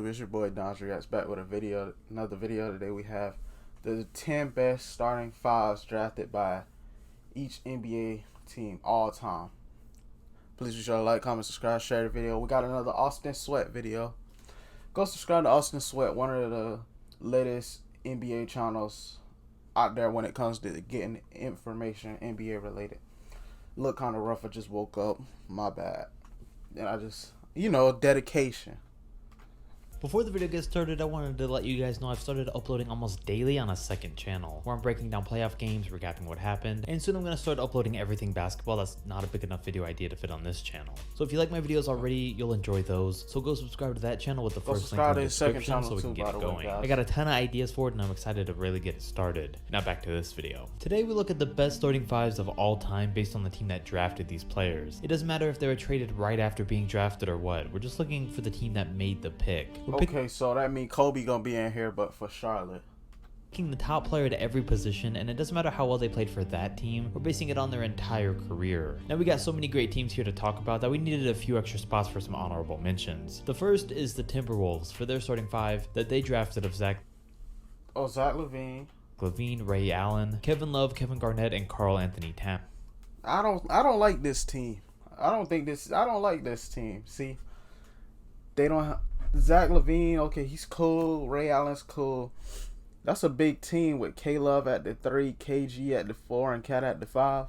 It's your boy Don Reacts back with another video. Today we have the 10 best starting fives drafted by each NBA team all time. Please be sure to like, comment, subscribe, share the video. We got another Austin Sweat video. Go subscribe to Austin Sweat, one of the latest NBA channels out there when it comes to getting information NBA related. Look kind of rough. I just woke up. My bad. And I just, dedication. Before the video gets started, I wanted to let you guys know I've started uploading almost daily on a second channel, where I'm breaking down playoff games, recapping what happened, and soon I'm going to start uploading everything basketball. That's not a big enough video idea to fit on this channel. So if you like my videos already, you'll enjoy those. So go subscribe to that channel with the first link in the description so we can get it going. I got a ton of ideas for it and I'm excited to really get it started. Now back to this video. Today we look at the best starting fives of all time based on the team that drafted these players. It doesn't matter if they were traded right after being drafted or what. We're just looking for the team that made the pick. Okay, so that means Kobe gonna be in here, but for Charlotte. Picking the top player at every position, and it doesn't matter how well they played for that team. We're basing it on their entire career. Now we got so many great teams here to talk about that we needed a few extra spots for some honorable mentions. The first is the Timberwolves for their starting five that they drafted of Zach LaVine, Ray Allen, Kevin Love, Kevin Garnett, and Karl Anthony Towns. I don't like this team. I don't like this team. See, they don't have Zach LaVine. Okay, he's cool. Ray Allen's cool. That's a big team with K Love at the 3, KG at the 4, and Cat at the 5.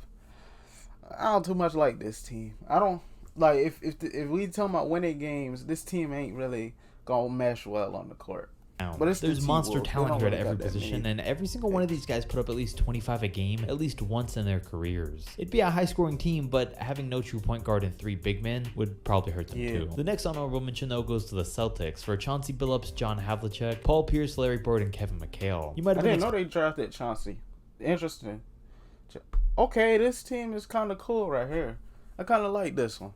I don't too much like this team. I don't like if we talking about winning games, this team ain't really gonna mesh well on the court. But there's monster talent here at every position, and every single one of these guys put up at least 25 a game at least once in their careers. It'd be a high-scoring team, but having no true point guard and 3 big men would probably hurt them too. The next honorable mention though goes to the Celtics for Chauncey Billups, John Havlicek, Paul Pierce, Larry Bird, and Kevin McHale. I didn't know they drafted Chauncey. Interesting. Okay, this team is kind of cool right here. I kind of like this one.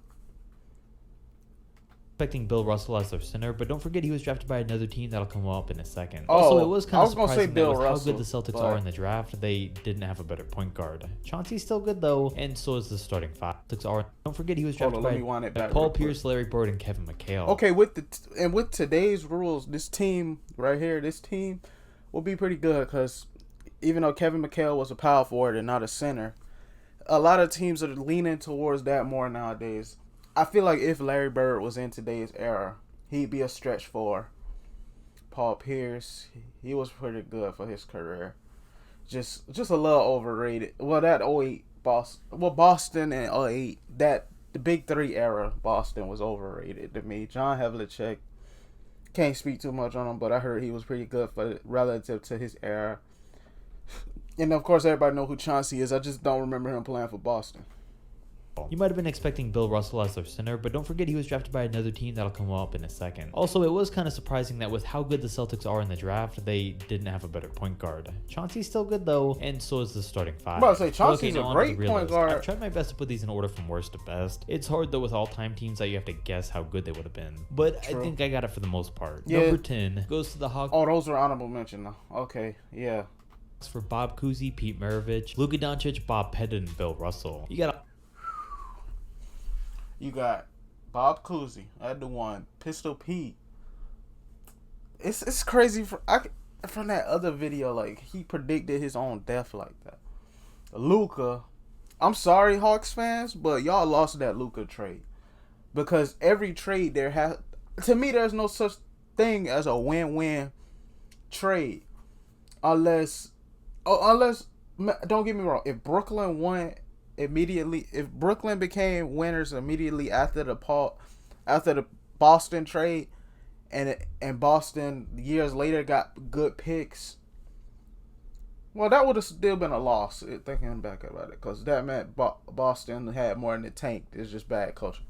Expecting Bill Russell as their center, but don't forget he was drafted by another team that'll come up in a second. Oh, also, it was kind of surprising that with Russell, how good the Celtics are in the draft, they didn't have a better point guard. Chauncey's still good though, and so is the starting five. Don't forget he was drafted by Paul Pierce, Larry Bird, and Kevin McHale. Okay, with today's rules, this team right here, will be pretty good because even though Kevin McHale was a power forward and not a center, a lot of teams are leaning towards that more nowadays. I feel like if Larry Bird was in today's era, he'd be a stretch for Paul Pierce. He was pretty good for his career. Just a little overrated. Well, that 08 Boston and 08, the big 3 era Boston was overrated to me. John Havlicek, can't speak too much on him, but I heard he was pretty good for relative to his era. And of course, everybody know who Chauncey is. I just don't remember him playing for Boston. You might have been expecting Bill Russell as their center, but don't forget he was drafted by another team that'll come up in a second. Also, it was kind of surprising that with how good the Celtics are in the draft, they didn't have a better point guard. Chauncey's still good though, and so is the starting five. I was about to say, Chauncey's a great point guard. I've tried my best to put these in order from worst to best. It's hard though with all-time teams that you have to guess how good they would have been, but I think I got it for the most part. Yeah. Number 10 goes to the Hawks. Oh, those are honorable mention though. Okay, yeah. For Bob Cousy, Pete Maravich, Luka Doncic, Bob Pettit, and Bill Russell. You got Bob Cousy at the 1, Pistol Pete. It's crazy from that other video, like he predicted his own death like that. Luka, I'm sorry Hawks fans, but y'all lost that Luka trade because every trade to me there's no such thing as a win-win trade unless don't get me wrong, if Brooklyn won immediately, if Brooklyn became winners immediately after the Boston trade, and Boston years later got good picks, well, that would have still been a loss. Thinking back about it, because that meant Boston had more in the tank. It's just bad culture.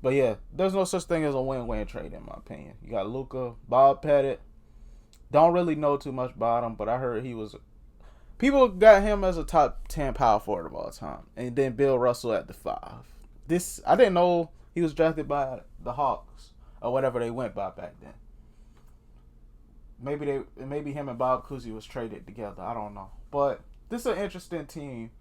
But yeah, there's no such thing as a win-win trade in my opinion. You got Luka, Bob Pettit. Don't really know too much about him, but I heard people got him as a top 10 power forward of all time. And then Bill Russell at the 5. I didn't know he was drafted by the Hawks or whatever they went by back then. Maybe him and Bob Cousy was traded together. I don't know. But this is an interesting team.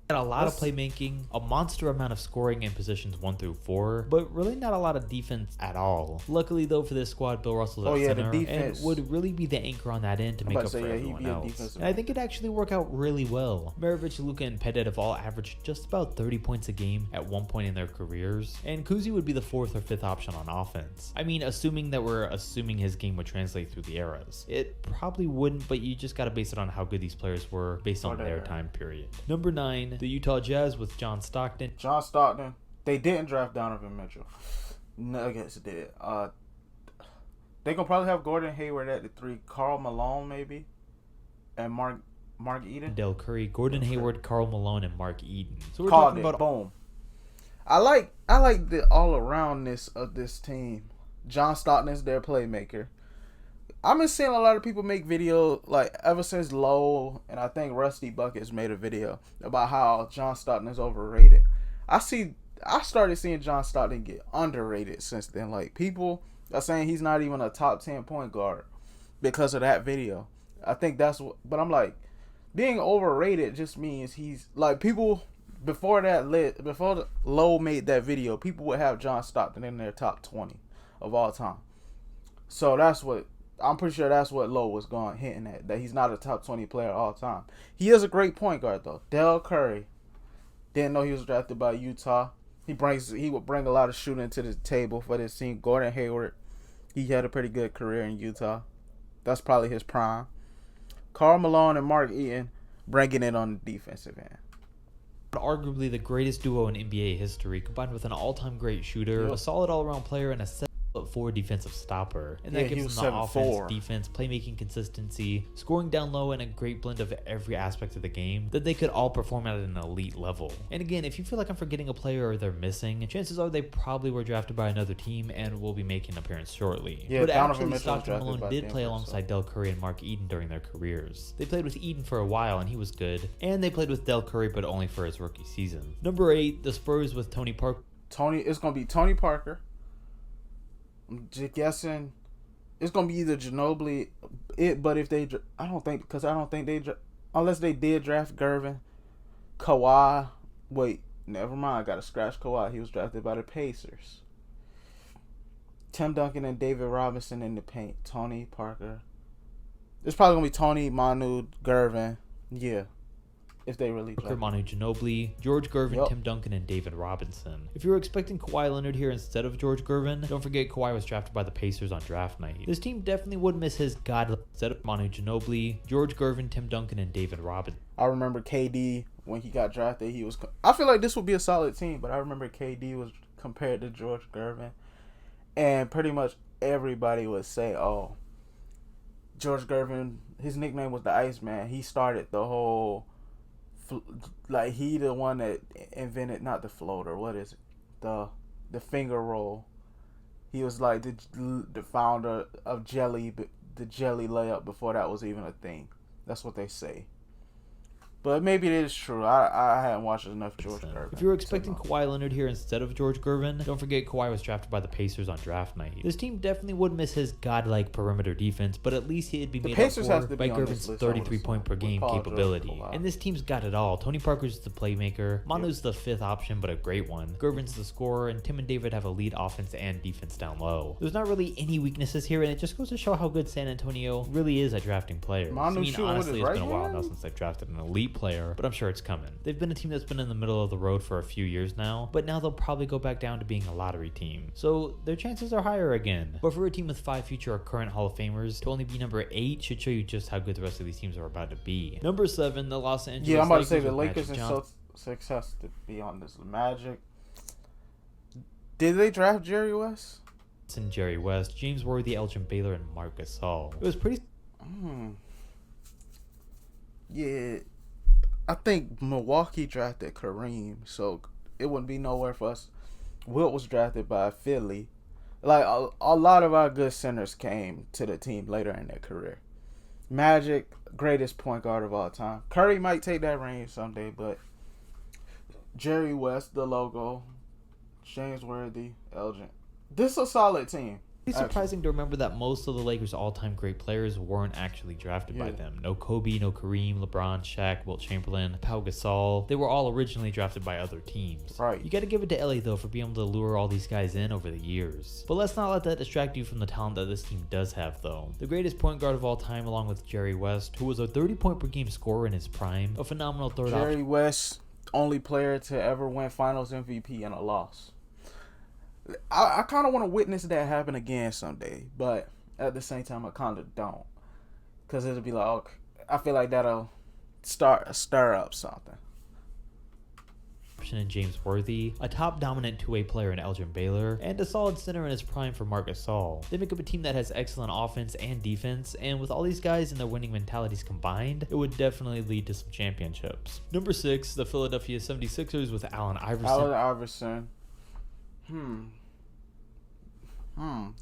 Got a lot of playmaking, a monster amount of scoring in positions 1 through 4, but really not a lot of defense at all. Luckily though for this squad, Bill Russell's at center and would really be the anchor on that end to make up for everyone else. And I think it'd actually work out really well. Maravich, Luka, and Petit have all averaged just about 30 points a game at one point in their careers, and Kuzi would be the 4th or 5th option on offense. I mean, assuming that we're assuming his game would translate through the eras. It probably wouldn't, but you just gotta base it on how good these players were based on their time period. Number 9. The Utah Jazz with John Stockton. John Stockton. They didn't draft Donovan Mitchell. Nuggets did. They gonna probably have Gordon Hayward at the 3. Karl Malone maybe, and Mark Eaton. Del Curry, Gordon Hayward, Karl Malone, and Mark Eaton. So we're talking about boom. I like the all aroundness of this team. John Stockton is their playmaker. I've been seeing a lot of people make videos, like, ever since Lowe, and I think Rusty Buckets made a video about how John Stockton is overrated. I started seeing John Stockton get underrated since then. Like, people are saying he's not even a top 10 point guard because of that video. I think that's what, but I'm like, being overrated just means he's, like, people, before Lowe made that video, people would have John Stockton in their top 20 of all time. So I'm pretty sure that's what Lowe was hinting at, that he's not a top 20 player all time. He is a great point guard, though. Del Curry. Didn't know he was drafted by Utah. He would bring a lot of shooting to the table for this team. Gordon Hayward, he had a pretty good career in Utah. That's probably his prime. Karl Malone and Mark Eaton bringing it on the defensive end. Arguably the greatest duo in NBA history, combined with an all-time great shooter, a solid all-around player, and a 7'4" defensive stopper. And that gives them the offense, defense, playmaking consistency, scoring down low, and a great blend of every aspect of the game that they could all perform at an elite level. And again, if you feel like I'm forgetting a player or they're missing, chances are they probably were drafted by another team and will be making an appearance shortly. Yeah, but Donovan actually, Stockton and Malone did play Denver, alongside Del Curry and Mark Eaton during their careers. They played with Eaton for a while and he was good, and they played with Del Curry but only for his rookie season. Number 8, the Spurs with Tony Parker. It's going to be Tony Parker. I'm just guessing it's gonna be either Ginobili, but if they, I don't think they, unless they did draft Gervin, Kawhi. Wait, never mind. I gotta scratch Kawhi. He was drafted by the Pacers. Tim Duncan and David Robinson in the paint. Tony Parker. It's probably gonna be Tony, Manu, Gervin. Yeah. If they really draft Manu Ginobili, George Gervin, Tim Duncan, and David Robinson. If you were expecting Kawhi Leonard here instead of George Gervin, don't forget Kawhi was drafted by the Pacers on draft night. This team definitely would miss his god instead of Manu Ginobili, George Gervin, Tim Duncan, and David Robinson. I remember KD when he got drafted. I feel like this would be a solid team, but I remember KD was compared to George Gervin, and pretty much everybody would say, "Oh, George Gervin, his nickname was the Iceman. He started the whole." Like, he the one that invented, not the floater, what is it, the finger roll. He was like the founder of the jelly layup before that was even a thing. That's what they say. But maybe it is true. I hadn't watched enough George Gervin. If you were expecting Kawhi Leonard here instead of George Gervin, don't forget Kawhi was drafted by the Pacers on draft night. This team definitely would miss his godlike perimeter defense, but at least he'd be made up for by Gervin's 33-point per game capability. And this team's got it all. Tony Parker's the playmaker, Manu's the 5th option, but a great one. Gervin's the scorer, and Tim and David have elite offense and defense down low. There's not really any weaknesses here, and it just goes to show how good San Antonio really is at drafting players. Honestly, it's been a while now since they've drafted an elite player, but I'm sure it's coming. They've been a team that's been in the middle of the road for a few years now, but now they'll probably go back down to being a lottery team. So their chances are higher again. But for a team with 5 future or current Hall of Famers, to only be number 8 should show you just how good the rest of these teams are about to be. Number 7, the Los Angeles Lakers. Yeah, I'm about to say the Lakers are so success to be on this Magic. Did they draft Jerry West? And Jerry West, James Worthy, Elgin Baylor, and Marc Gasol. It was pretty... Yeah, I think Milwaukee drafted Kareem, so it wouldn't be nowhere for us. Wilt was drafted by Philly. Like, a lot of our good centers came to the team later in their career. Magic, greatest point guard of all time. Curry might take that ring someday, but Jerry West, the logo, James Worthy, Elgin. This is a solid team. It's surprising to remember that most of the Lakers' all-time great players weren't actually drafted by them. No Kobe, no Kareem, LeBron, Shaq, Wilt Chamberlain, Pau Gasol. They were all originally drafted by other teams. Right. You gotta give it to LA though for being able to lure all these guys in over the years. But let's not let that distract you from the talent that this team does have though. The greatest point guard of all time along with Jerry West, who was a 30-point per game scorer in his prime, a phenomenal third option. Jerry West, only player to ever win Finals MVP and a loss. I kind of want to witness that happen again someday, but at the same time, I kind of don't, because it'll be like, okay, I feel like that'll stir up something. And James Worthy, a top dominant two-way player in Elgin Baylor, and a solid center in his prime for Marc Gasol. They make up a team that has excellent offense and defense, and with all these guys and their winning mentalities combined, it would definitely lead to some championships. Number 6, the Philadelphia 76ers with Allen Iverson. Who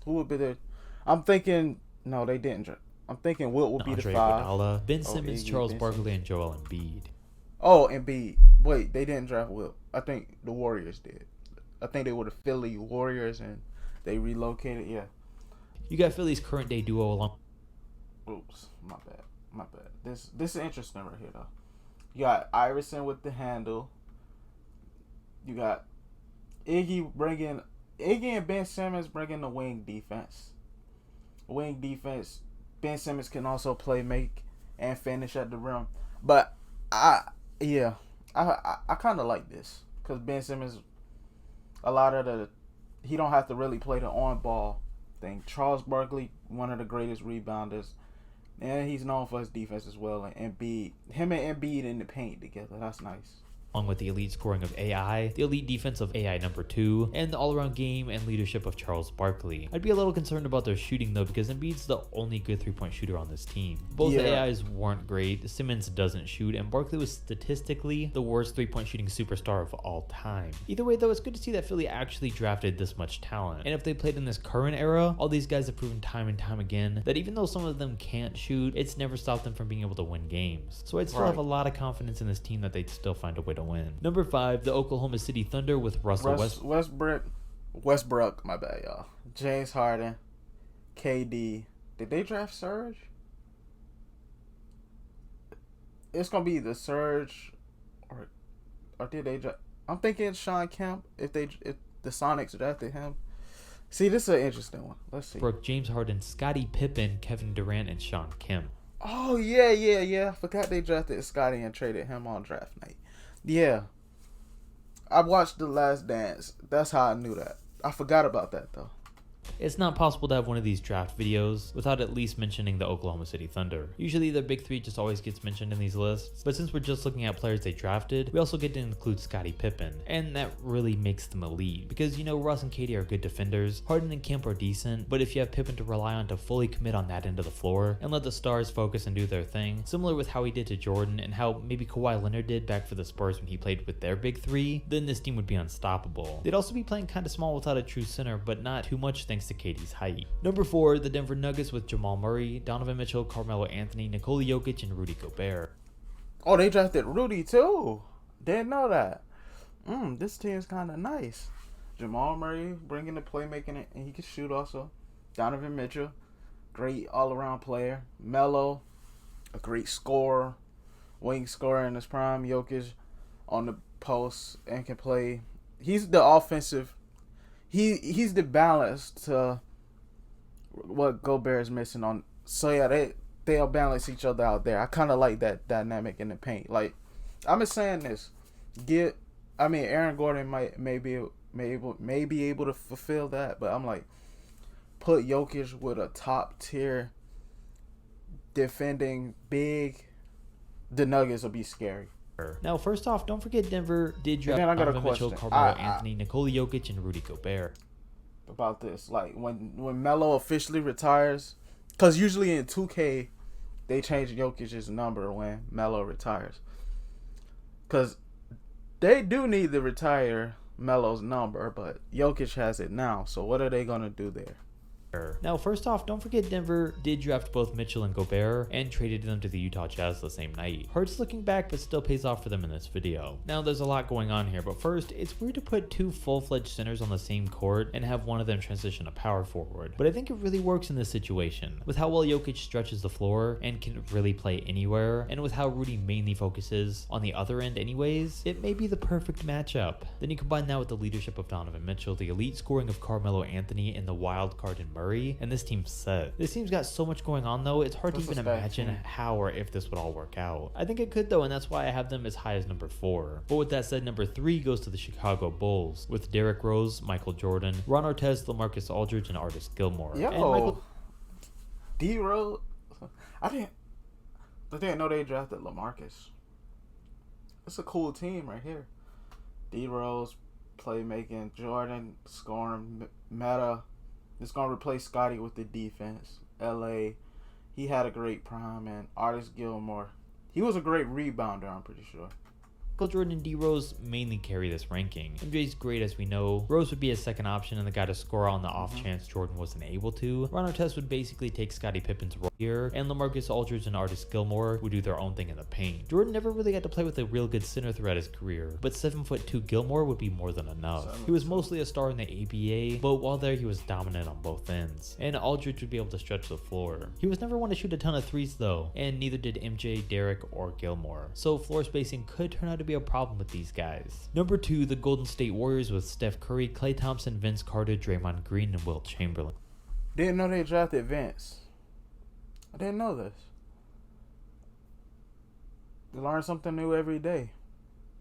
would be the? I'm thinking. No, they didn't. I'm thinking Wilt would be Andre the 5. Iguodala, Ben Simmons, Charles Barkley, and Joel Embiid. Oh, Embiid. Wait, they didn't draft Wilt. I think the Warriors did. I think they were the Philly Warriors, and they relocated. Yeah. You got Philly's current day duo along. Oops, my bad. This is interesting right here though. You got Iverson with the handle. You got Iggy and Ben Simmons bringing the wing defense. Ben Simmons can also play, make, and finish at the rim. But I kind of like this because Ben Simmons, he don't have to really play the on ball thing. Charles Barkley, one of the greatest rebounders, and he's known for his defense as well. And him and Embiid in the paint together, that's nice. Along with the elite scoring of AI, the elite defense of AI number 2, and the all-around game and leadership of Charles Barkley. I'd be a little concerned about their shooting though because Embiid's the only good 3-point shooter on this team. Both the AIs weren't great, Simmons doesn't shoot, and Barkley was statistically the worst 3-point shooting superstar of all time. Either way though, it's good to see that Philly actually drafted this much talent. And if they played in this current era, all these guys have proven time and time again that even though some of them can't shoot, it's never stopped them from being able to win games. So I'd still have a lot of confidence in this team that they'd still find a way to win. Number 5, the Oklahoma City Thunder with Westbrook, my bad, y'all. James Harden, KD. Did they draft Serge? It's gonna be the Serge, or did they draft? I'm thinking Sean Kemp. If the Sonics drafted him. See, this is an interesting one. Let's see. James Harden, Scottie Pippen, Kevin Durant, and Sean Kemp. Oh yeah. I forgot they drafted Scottie and traded him on draft night. Yeah. I watched The Last Dance. That's how I knew that. I forgot about that, though. It's not possible to have one of these draft videos without at least mentioning the Oklahoma City Thunder. Usually the big 3 just always gets mentioned in these lists, but since we're just looking at players they drafted, we also get to include Scottie Pippen, and that really makes them elite, because Russ and KD are good defenders, Harden and Kemp are decent, but if you have Pippen to rely on to fully commit on that end of the floor, and let the stars focus and do their thing, similar with how he did to Jordan and how maybe Kawhi Leonard did back for the Spurs when he played with their big 3, then this team would be unstoppable. They'd also be playing kinda small without a true center, but not too much thanks to KD's height. Number 4, the Denver Nuggets with Jamal Murray, Donovan Mitchell, Carmelo Anthony, Nikola Jokic, and Rudy Gobert. Oh, they drafted Rudy too. Didn't know that. This team's kind of nice. Jamal Murray bringing the playmaking, and he can shoot also. Donovan Mitchell, great all-around player. Melo, a great scorer, wing scorer in his prime. Jokic on the post and can play. He's the offensive. He's the balance to what Gobert is missing on. So yeah, they'll balance each other out there. I kind of like that dynamic in the paint. Like I've been saying this, Aaron Gordon may be able to fulfill that, but I'm like, put Jokic with a top tier defending big, the Nuggets will be scary. Now, first off, don't forget Denver did draft Donovan Mitchell, Carmelo Anthony, Nikola Jokic, and Rudy Gobert. About this, like when Melo officially retires, because usually in 2K they change Jokic's number when Melo retires, because they do need to retire Melo's number, but Jokic has it now. So what are they gonna do there? Now, first off, don't forget Denver did draft both Mitchell and Gobert and traded them to the Utah Jazz the same night. Hurts looking back, but still pays off for them in this video. Now, there's a lot going on here, but first, it's weird to put two full-fledged centers on the same court and have one of them transition to power forward, but I think it really works in this situation. With how well Jokic stretches the floor and can really play anywhere, and with how Rudy mainly focuses on the other end anyways, it may be the perfect matchup. Then you combine that with the leadership of Donovan Mitchell, the elite scoring of Carmelo Anthony, and the wild card in Murray, and this team's set. This team's got so much going on though, it's hard to even imagine how or if this would all work out. I think it could though, and that's why I have them as high as number 4. But with that said, number 3 goes to the Chicago Bulls, with Derrick Rose, Michael Jordan, Ron Artest, LaMarcus Aldridge, and Artis Gilmore. Yo, D Rose. I didn't know they drafted LaMarcus. It's a cool team right here. D Rose, playmaking, Jordan, scoring, Meta. It's gonna replace Scotty with the defense. LA, he had a great prime, and Artis Gilmore, he was a great rebounder, I'm pretty sure. Michael Jordan and D Rose mainly carry this ranking. MJ's great as we know. Rose would be a second option and the guy to score on the off chance Jordan wasn't able to. Ron Artest would basically take Scottie Pippen's role here, and LaMarcus Aldridge and Artis Gilmore would do their own thing in the paint. Jordan never really got to play with a real good center throughout his career, but 7'2" Gilmore would be more than enough. He was mostly a star in the ABA, but while there he was dominant on both ends, and Aldridge would be able to stretch the floor. He was never one to shoot a ton of threes though, and neither did MJ, Derrick, or Gilmore, so floor spacing could turn out to be a problem with these guys. Number 2, the Golden State Warriors, with Steph Curry, Klay Thompson, Vince Carter, Draymond Green, and Wilt Chamberlain. Didn't know they drafted Vince. I didn't know this. You learn something new every day.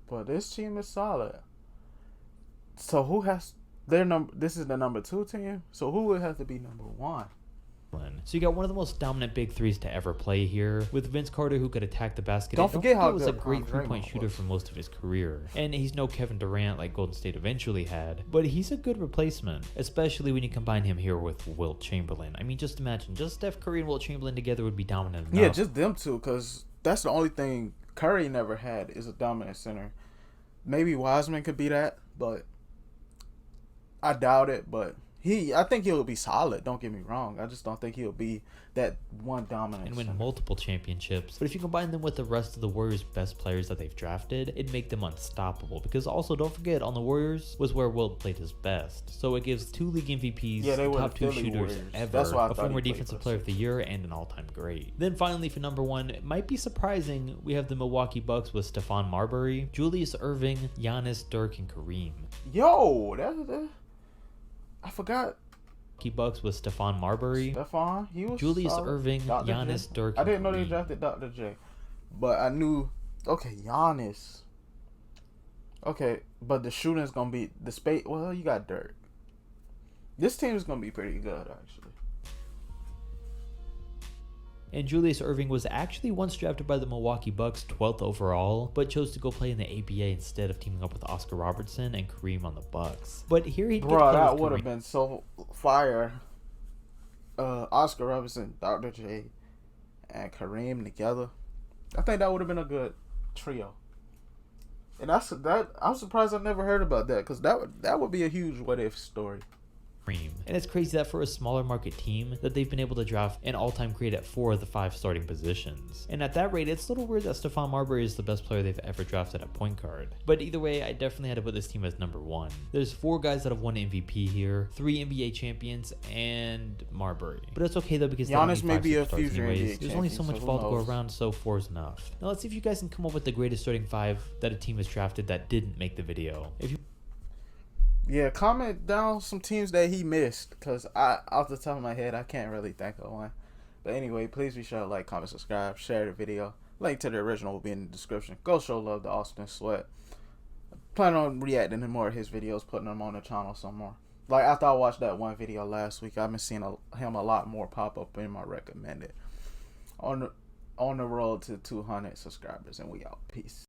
But this team is solid. So who has their number? This is the number 2 team. So who would have to be number 1? So you got one of the most dominant big threes to ever play here, with Vince Carter, who could attack the basket. Don't forget how he was a great 3-point shooter for most of his career, and he's no Kevin Durant like Golden State eventually had, but he's a good replacement, especially when you combine him here with Wilt Chamberlain. I mean, just imagine, just Steph Curry and Wilt Chamberlain together would be dominant enough. Yeah, just them two, because that's the only thing Curry never had is a dominant center. Maybe Wiseman could be that, but I doubt it. But I think he'll be solid. Don't get me wrong. I just don't think he'll be that one dominant and win center. Multiple championships. But if you combine them with the rest of the Warriors' best players that they've drafted, it'd make them unstoppable. Because also, don't forget, on the Warriors was where Wilt played his best. So it gives 2 league MVPs, they were top 2 Philly shooters Warriors. ever, That's why I a thought former he played defensive for player of the year, and an all-time great. Then finally, for number 1, it might be surprising, we have the Milwaukee Bucks with Stephon Marbury, Julius Erving, Giannis, Dirk, and Kareem. Yo, I forgot. Bucks with Stephon Marbury, Stephon, he was Julius solid. Erving, Giannis, Dirk. I didn't know they drafted Dr. J, but I knew. Okay, Giannis. Okay, but the shooting's gonna be the space. Well, you got Dirk. This team is gonna be pretty good, actually. And Julius Erving was actually once drafted by the Milwaukee Bucks 12th overall, but chose to go play in the ABA instead of teaming up with Oscar Robertson and Kareem on the Bucks. But here he that would have been so fire. Oscar Robertson, Dr. J, and Kareem together. I think that would have been a good trio. And I'm surprised I never heard about that, because that would be a huge what if story. And it's crazy that for a smaller market team that they've been able to draft an all-time great at 4 of the 5 starting positions. And at that rate, it's a little weird that Stephon Marbury is the best player they've ever drafted at point guard. But either way, I definitely had to put this team as number 1. There's 4 guys that have won MVP here, 3 NBA champions, and Marbury. But it's okay though, because Giannis may be a future anyways. NBA There's only so champion, much so ball to who go knows? around, so 4 is enough. Now let's see if you guys can come up with the greatest starting 5 that a team has drafted that didn't make the video. Yeah, comment down some teams that he missed, because off the top of my head, I can't really think of one. But anyway, please be sure to like, comment, subscribe, share the video. Link to the original will be in the description. Go show love to Austin Sweat. Plan on reacting to more of his videos, putting them on the channel some more. Like, after I watched that one video last week, I've been seeing him a lot more pop up in my recommended. On the road to 200 subscribers, and we out. Peace.